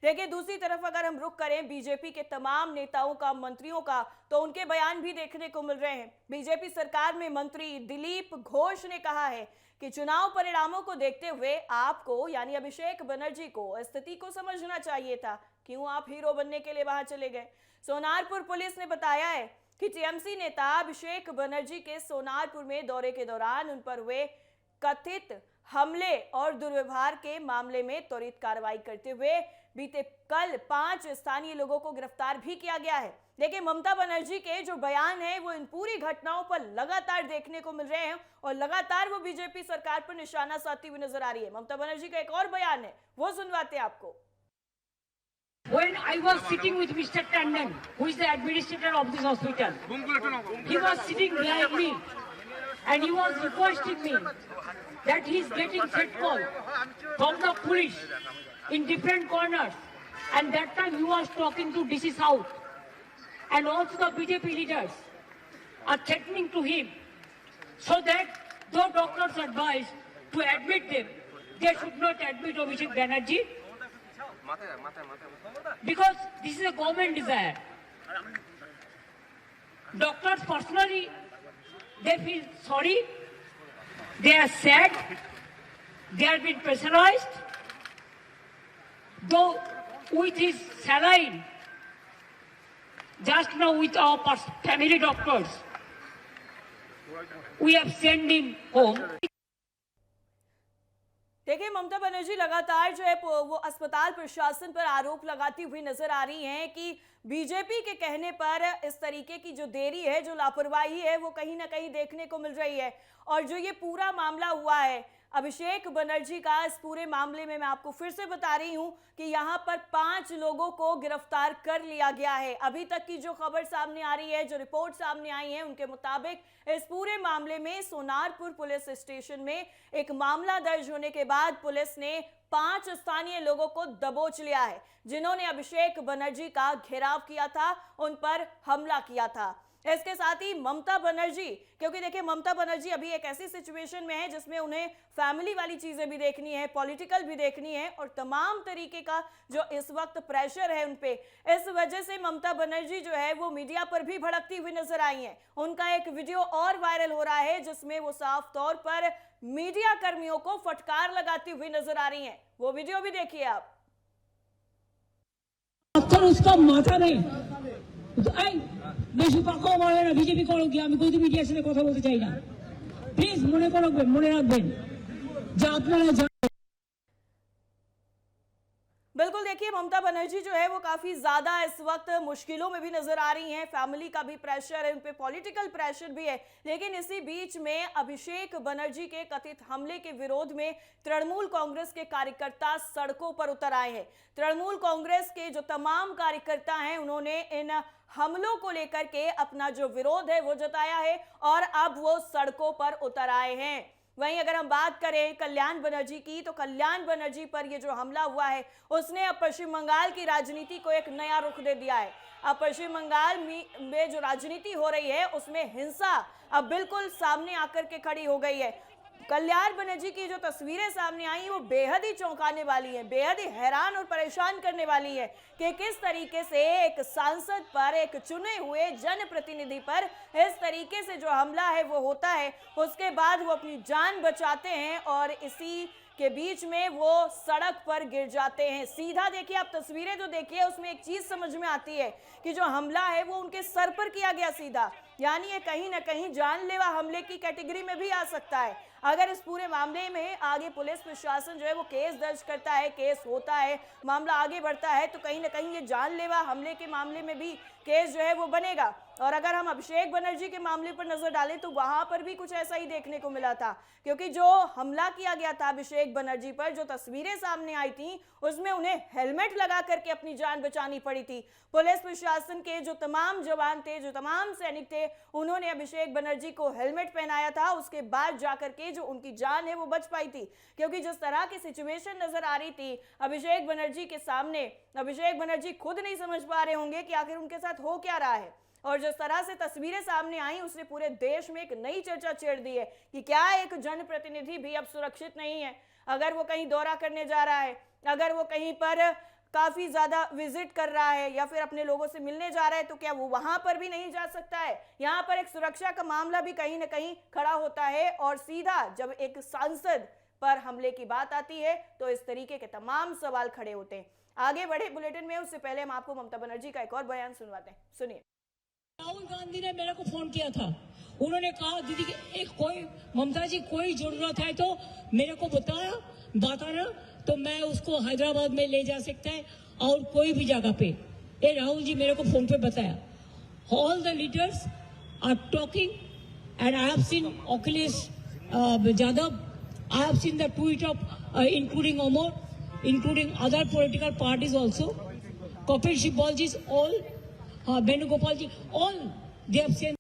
देखिए, दूसरी तरफ अगर हम रुख करें बीजेपी के तमाम नेताओं का, मंत्रियों का, तो उनके बयान भी देखने को मिल रहे हैं। बीजेपी सरकार में मंत्री दिलीप घोष ने कहा है कि चुनाव परिणामों को देखते हुए आपको यानी अभिषेक बनर्जी को स्थिति को समझना चाहिए था। क्यों आप हीरो बनने के लिए वहां चले गए? सोनारपुर पुलिस ने बताया है कि टीएमसी नेता अभिषेक बनर्जी के सोनारपुर में दौरे के दौरान उन पर हुए कथित हमले और दुर्व्यवहार के मामले में त्वरित कार्रवाई करते हुए बीते कल 5 स्थानीय लोगों को गिरफ्तार भी किया गया है। लेकिन ममता बनर्जी के जो बयान है वो इन पूरी घटनाओं पर लगातार देखने को मिल रहे हैं और लगातार वो बीजेपी सरकार पर निशाना साधती हुई नजर आ रही है। ममता बनर्जी का एक और बयान है, वो सुनवाते हैं आपको। When I was sitting with Mr. Tandon, who is the administrator of this hospital, he was sitting behind me and he was requesting me that he is getting threat call from the police in different corners, and that time he was talking to DC South, and also the BJP leaders are threatening to him so that though doctors advise to admit them, they should not admit Abhishek Banerjee because this is a government desire. Doctors personally, they feel sorry, they are sad, they have been pressurized, though with his saline, just now with our family doctors, we have sent him home. देखिए, ममता बनर्जी लगातार जो है वो अस्पताल प्रशासन पर आरोप लगाती हुई नजर आ रही हैं कि बीजेपी के कहने पर इस तरीके की जो देरी है, जो लापरवाही है, वो कहीं ना कहीं देखने को मिल रही है। और जो ये पूरा मामला हुआ है अभिषेक बनर्जी का, इस पूरे मामले में मैं आपको फिर से बता रही हूं कि यहां पर 5 लोगों को गिरफ्तार कर लिया गया है। अभी तक की जो खबर सामने आ रही है, जो रिपोर्ट सामने आई है, उनके मुताबिक इस पूरे मामले में सोनारपुर पुलिस स्टेशन में एक मामला दर्ज होने के बाद पुलिस ने 5 स्थानीय लोगों को दबोच लिया है, जिन्होंने अभिषेक बनर्जी का घेराव किया था, उन पर हमला किया था। इसके साथ ही ममता बनर्जी, क्योंकि देखिए ममता बनर्जी अभी एक ऐसी सिचुएशन में है जिसमें उन्हें फैमिली वाली चीजें भी देखनी है, पॉलिटिकल भी देखनी है और तमाम तरीके का जो इस वक्त प्रेशर है उन पे, इस वजह से ममता बनर्जी जो है वो मीडिया पर भी भड़कती हुई नजर आई हैं। उनका एक वीडियो और वायरल हो रहा है जिसमें वो साफ तौर पर मीडिया कर्मियों को फटकार लगाती हुई नजर आ रही हैं। वो वीडियो भी देखिए आप। उसका माथा नहीं বেশি পাকাও মারে না, বিজেপি করো কি, আমি কোনো মিডিয়ার সাথে কথা বলতে চাই না। প্লিজ মনে রাখবেন যে আপনারা बिल्कुल, देखिए ममता बनर्जी जो है वो काफी ज्यादा इस वक्त मुश्किलों में भी नजर आ रही हैं। फैमिली का भी प्रेशर है, उन पे पॉलिटिकल प्रेशर भी है। लेकिन इसी बीच में अभिषेक बनर्जी के कथित हमले के विरोध में तृणमूल कांग्रेस के कार्यकर्ता सड़कों पर उतर आए हैं। तृणमूल कांग्रेस के जो तमाम कार्यकर्ता हैं उन्होंने इन हमलों को लेकर के अपना जो विरोध है वो जताया है और अब वो सड़कों पर उतर आए हैं। वहीं अगर हम बात करें कल्याण बनर्जी की, तो कल्याण बनर्जी पर ये जो हमला हुआ है उसने अब पश्चिम बंगाल की राजनीति को एक नया रुख दे दिया है। अब पश्चिम बंगाल में जो राजनीति हो रही है उसमें हिंसा अब बिल्कुल सामने आकर के खड़ी हो गई है। कल्याण बनर्जी की जो तस्वीरें सामने आई वो बेहद ही चौंकाने वाली है, बेहद ही हैरान और परेशान करने वाली है कि किस तरीके से एक सांसद पर, एक चुने हुए जनप्रतिनिधि पर इस तरीके से जो हमला है वो होता है। उसके बाद वो अपनी जान बचाते हैं और इसी के बीच में वो सड़क पर गिर जाते हैं। सीधा देखिए आप तस्वीरें जो देखिए उसमें एक चीज समझ में आती है कि जो हमला है वो उनके सर पर किया गया सीधा, यानी ये कहीं ना कहीं जानलेवा हमले की कैटेगरी में भी आ सकता है। अगर इस पूरे मामले में आगे पुलिस प्रशासन जो है वो केस दर्ज करता है, केस होता है, मामला आगे बढ़ता है, तो कहीं ना कहीं ये जानलेवा हमले के मामले में भी केस जो है वो बनेगा। और अगर हम अभिषेक बनर्जी के मामले पर नजर डालें तो वहां पर भी कुछ ऐसा ही देखने को मिला था, क्योंकि जो हमला किया गया था अभिषेक बनर्जी पर, जो तस्वीरें सामने आई थी उसमें उन्हें हेलमेट लगा करके अपनी जान बचानी पड़ी थी। पुलिस प्रशासन के जो तमाम जवान थे, जो तमाम सैनिक थे, उन्होंने अभिषेक बनर्जी को हेलमेट पहनाया था, उसके बाद जाकर के जो उनकी जान है वो बच पाई थी। क्योंकि जिस तरह की सिचुएशन नजर आ रही थी अभिषेक बनर्जी के सामने, अभिषेक बनर्जी खुद नहीं समझ पा रहे होंगे कि आखिर उनके साथ हो क्या रहा है। और जिस तरह से तस्वीरें सामने आई उसने पूरे देश में एक नई चर्चा छेड़ दी है कि क्या एक जनप्रतिनिधि भी अब सुरक्षित नहीं है। अगर वो कहीं दौरा करने जा रहा है, अगर वो कहीं पर काफी ज्यादा विजिट कर रहा है या फिर अपने लोगों से मिलने जा रहा है, तो क्या वो वहां पर भी नहीं जा सकता है? यहाँ पर एक सुरक्षा का मामला भी कहीं ना कहीं खड़ा होता है और सीधा जब एक सांसद पर हमले की बात आती है तो इस तरीके के तमाम सवाल खड़े होते हैं। आगे बढ़े बुलेटिन में, उससे पहले हम आपको ममता बनर्जी का एक और बयान सुनवाते हैं, सुनिए। राहुल गांधी ने मेरे को फोन किया था, उन्होंने कहा दीदी एक कोई ममता जी कोई जरूरत है तो मेरे को बताना तो मैं उसको हैदराबाद में ले जा सकता है और कोई भी जगह पे। ये राहुल जी मेरे को फोन पे बताया। All the leaders are talking and I have seen Akhilesh Yadav, I have seen the tweet of including Amar, including other political parties also, Kapil Sibal ji, all, Venugopal ji, all they have sent.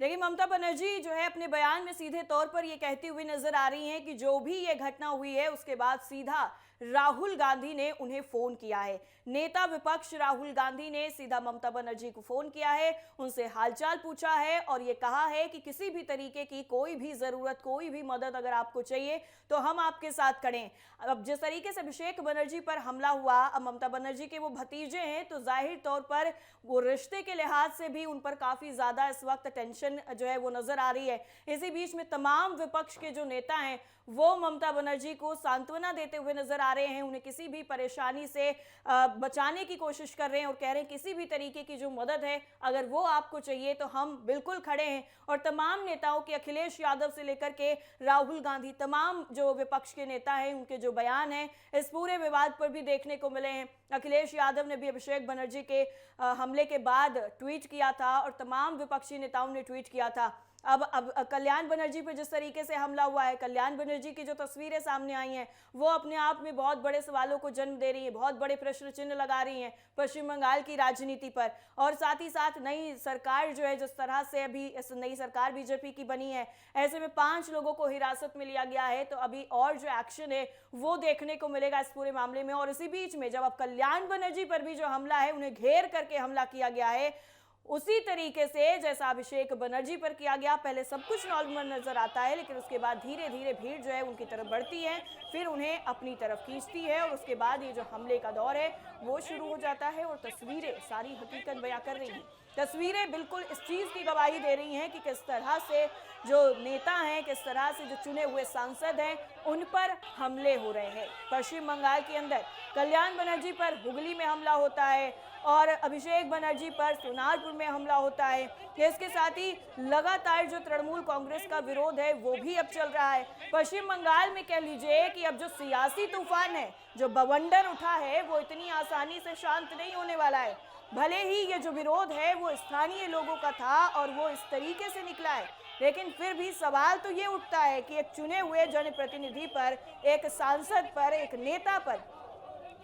देखिए, ममता बनर्जी जो है अपने बयान में सीधे तौर पर ये कहती हुई नजर आ रही हैं कि जो भी ये घटना हुई है उसके बाद सीधा राहुल गांधी ने उन्हें फोन किया है। नेता विपक्ष राहुल गांधी ने सीधा ममता बनर्जी को फोन किया है, उनसे हालचाल पूछा है और ये कहा है कि किसी भी तरीके की कोई भी जरूरत, कोई भी मदद अगर आपको चाहिए तो हम आपके साथ खड़े हैं। अब जिस तरीके से अभिषेक बनर्जी पर हमला हुआ, अब ममता बनर्जी के वो भतीजे हैं तो जाहिर तौर पर वो रिश्ते के लिहाज से भी उन पर काफी ज्यादा इस वक्त टेंशन जो है वो नजर आ रही है। इसी बीच में तमाम विपक्ष के जो नेता हैं वो ममता बनर्जी को सांत्वना देते हुए नजर आ रहे हैं, उन्हें किसी भी परेशानी से बचाने की कोशिश कर रहे हैं और कह रहे हैं किसी भी तरीके की जो मदद है अगर वो आपको चाहिए तो हम बिल्कुल खड़े हैं। और तमाम नेताओं के, अखिलेश यादव से लेकर के राहुल गांधी, तमाम जो विपक्ष के नेता हैं उनके जो बयान हैं इस पूरे विवाद पर भी देखने को मिले हैं। अखिलेश यादव ने भी अभिषेक बनर्जी के हमले के बाद ट्वीट किया था और तमाम विपक्षी नेताओं ने ट्वीट किया था। अब कल्याण बनर्जी पर जिस तरीके से हमला हुआ है, कल्याण बनर्जी की जो तस्वीरें सामने आई हैं वो अपने आप में बहुत बड़े सवालों को जन्म दे रही हैं, बहुत बड़े प्रश्न चिन्ह लगा रही हैं पश्चिम बंगाल की राजनीति पर। और साथ ही साथ नई सरकार जो है, जिस तरह से अभी इस नई सरकार बीजेपी की बनी है, ऐसे में 5 लोगों को हिरासत में लिया गया है, तो अभी और जो एक्शन है वो देखने को मिलेगा इस पूरे मामले में। और इसी बीच में जब अब कल्याण बनर्जी पर भी जो हमला है, उन्हें घेर करके हमला किया गया है, उसी तरीके से जैसा अभिषेक बनर्जी पर किया गया, पहले सब कुछ नॉर्मल नजर आता है लेकिन उसके बाद धीरे धीरे भीड़ जो है उनकी तरफ बढ़ती है, फिर उन्हें अपनी तरफ खींचती है और उसके बाद ये जो हमले का दौर है वो शुरू हो जाता है। और तस्वीरें सारी हकीकत बयां कर रही हैं, तस्वीरें बिल्कुल इस चीज की गवाही दे रही हैं कि किस तरह से जो नेता हैं, किस तरह से जो चुने हुए सांसद हैं उन पर हमले हो रहे हैं। पश्चिम बंगाल के अंदर कल्याण बनर्जी पर हुगली में हमला होता है और अभिषेक बनर्जी पर सोनारपुर में हमला होता है। इसके साथ ही लगातार जो तृणमूल कांग्रेस का विरोध है वो भी अब चल रहा है। पश्चिम बंगाल में कह लीजिए कि अब जो सियासी तूफान है, जो बवंडर उठा है, वो इतनी आसानी से शांत नहीं होने वाला है। भले ही ये जो विरोध है वो स्थानीय लोगों का था और वो इस तरीके से निकला है, लेकिन फिर भी सवाल तो ये उठता है कि एक चुने हुए जनप्रतिनिधि पर, एक सांसद पर, एक नेता पर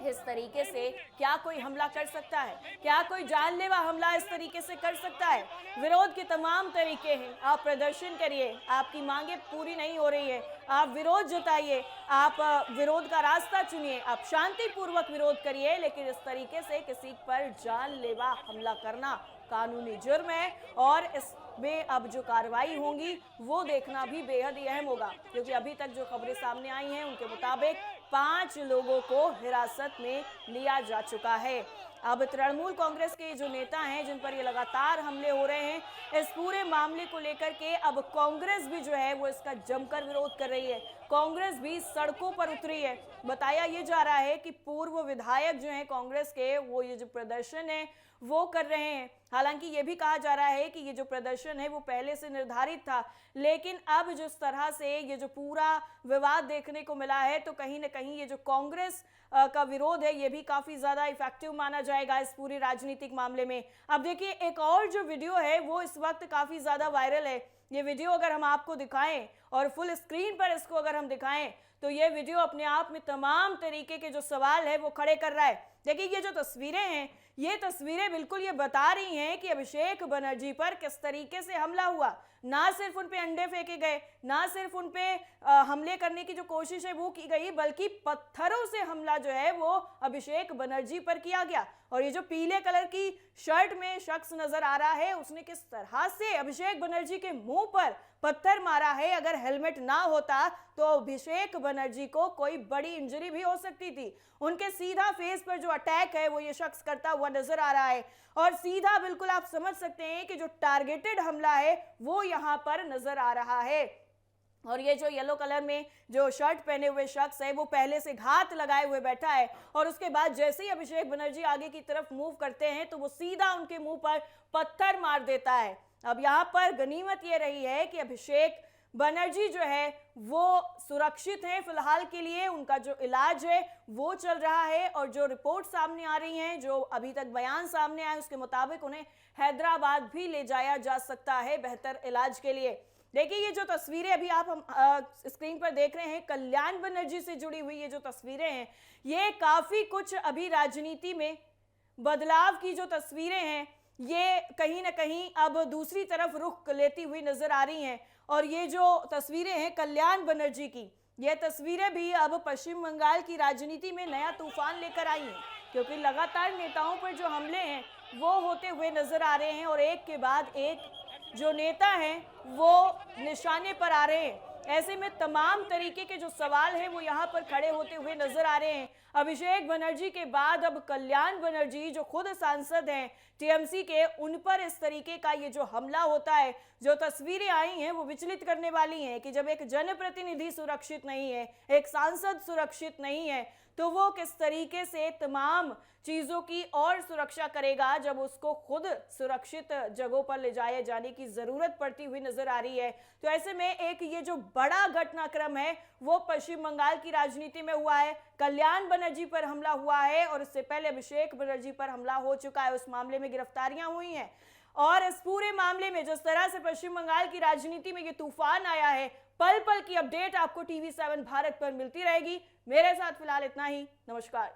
इस तरीके से क्या कोई हमला कर सकता है? क्या कोई जानलेवा हमला इस तरीके से कर सकता है? विरोध के तमाम तरीके हैं, आप प्रदर्शन करिए, आपकी मांगे पूरी नहीं हो रही है, आप विरोध जताइए, आप विरोध का रास्ता चुनिए, आप शांतिपूर्वक विरोध करिए, लेकिन इस तरीके से किसी पर जानलेवा हमला करना कानूनी जुर्म है और इसमें अब जो कार्रवाई होंगी वो देखना भी बेहद ही अहम होगा, क्योंकि अभी तक जो खबरें सामने आई हैं उनके मुताबिक 5 लोगों को हिरासत में लिया जा चुका है। अब तृणमूल कांग्रेस के जो नेता हैं जिन पर ये लगातार हमले हो रहे हैं, इस पूरे मामले को लेकर के अब कांग्रेस भी जो है वो इसका जमकर विरोध कर रही है। कांग्रेस भी सड़कों पर उतरी है। बताया ये जा रहा है कि पूर्व विधायक जो हैं कांग्रेस के, वो ये जो प्रदर्शन है वो कर रहे हैं। हालांकि ये भी कहा जा रहा है कि ये जो प्रदर्शन है वो पहले से निर्धारित था, लेकिन अब जिस तरह से ये जो पूरा विवाद देखने को मिला है तो कहीं ना कहीं ये जो कांग्रेस का विरोध है ये भी काफी ज्यादा इफेक्टिव माना जाएगा इस पूरी राजनीतिक मामले में। अब देखिए, एक और जो वीडियो है वो इस वक्त काफी ज्यादा वायरल है। ये वीडियो अगर हम आपको दिखाएं और फुल स्क्रीन पर इसको अगर हम दिखाएं तो ये वीडियो अपने आप में तमाम तरीके के जो सवाल है वो खड़े कर रहा है। देखिए, ये जो तस्वीरें हैं, ये तस्वीरें बिल्कुल ये बता रही हैं कि अभिषेक बनर्जी पर किस तरीके से हमला हुआ। ना सिर्फ उन पे अंडे फेंके गए, ना सिर्फ उन पे हमले करने की जो कोशिश है वो की गई, बल्कि पत्थरों से हमला जो है वो अभिषेक बनर्जी पर किया गया। और ये जो पीले कलर की शर्ट में शख्स नजर आ रहा है, उसने किस तरह से अभिषेक बनर्जी के मुंह पर पत्थर मारा है। अगर हेलमेट ना होता तो अभिषेक बनर्जी को कोई बड़ी इंजरी भी हो सकती थी। उनके सीधा फेस पर जो अटैक है वो ये शख्स करता हुआ नजर आ रहा है और सीधा बिल्कुल आप समझ सकते हैं कि जो टारगेटेड हमला है वो यहां पर नजर आ रहा है। और ये जो येलो कलर में जो शर्ट पहने हुए शख्स है वो पहले से घात लगाए हुए बैठा है और उसके बाद जैसे ही अभिषेक बनर्जी आगे की तरफ मूव करते हैं तो वो सीधा उनके मुंह पर पत्थर मार देता है। अब यहाँ पर गनीमत ये रही है कि अभिषेक बनर्जी जो है वो सुरक्षित है फिलहाल के लिए। उनका जो इलाज है वो चल रहा है और जो रिपोर्ट सामने आ रही हैं, जो अभी तक बयान सामने आए, उसके मुताबिक उन्हें हैदराबाद भी ले जाया जा सकता है बेहतर इलाज के लिए। देखिए ये जो तस्वीरें अभी आप हम स्क्रीन पर देख रहे हैं, कल्याण बनर्जी से जुड़ी हुई ये जो तस्वीरें हैं, ये काफी कुछ अभी राजनीति में बदलाव की जो तस्वीरें हैं ये कहीं ना कहीं अब दूसरी तरफ रुख लेती हुई नजर आ रही हैं। और ये जो तस्वीरें हैं कल्याण बनर्जी की, ये तस्वीरें भी अब पश्चिम बंगाल की राजनीति में नया तूफान लेकर आई हैं, क्योंकि लगातार नेताओं पर जो हमले हैं वो होते हुए नजर आ रहे हैं और एक के बाद एक जो नेता हैं वो निशाने पर आ रहे हैं। ऐसे में तमाम तरीके के जो सवाल हैं वो यहाँ पर खड़े होते हुए नजर आ रहे हैं। अभिषेक बनर्जी के बाद अब कल्याण बनर्जी जो खुद सांसद हैं टीएमसी के, उन पर इस तरीके का ये जो हमला होता है, जो तस्वीरें आई हैं वो विचलित करने वाली हैं कि जब एक जनप्रतिनिधि सुरक्षित नहीं है, एक सांसद सुरक्षित नहीं है, तो वो किस तरीके से तमाम चीजों की और सुरक्षा करेगा जब उसको खुद सुरक्षित जगहों पर ले जाए जाने की जरूरत पड़ती हुई नजर आ रही है। तो ऐसे में एक ये जो बड़ा घटनाक्रम है वो पश्चिम बंगाल की राजनीति में हुआ है। कल्याण बनर्जी पर हमला हुआ है और इससे पहले अभिषेक बनर्जी पर हमला हो चुका है, उस मामले में गिरफ्तारियां हुई हैं। और इस पूरे मामले में जिस तरह से पश्चिम बंगाल की राजनीति में ये तूफान आया है, पल पल की अपडेट आपको टीवी 7 भारत पर मिलती रहेगी। मेरे साथ फिलहाल इतना ही। नमस्कार।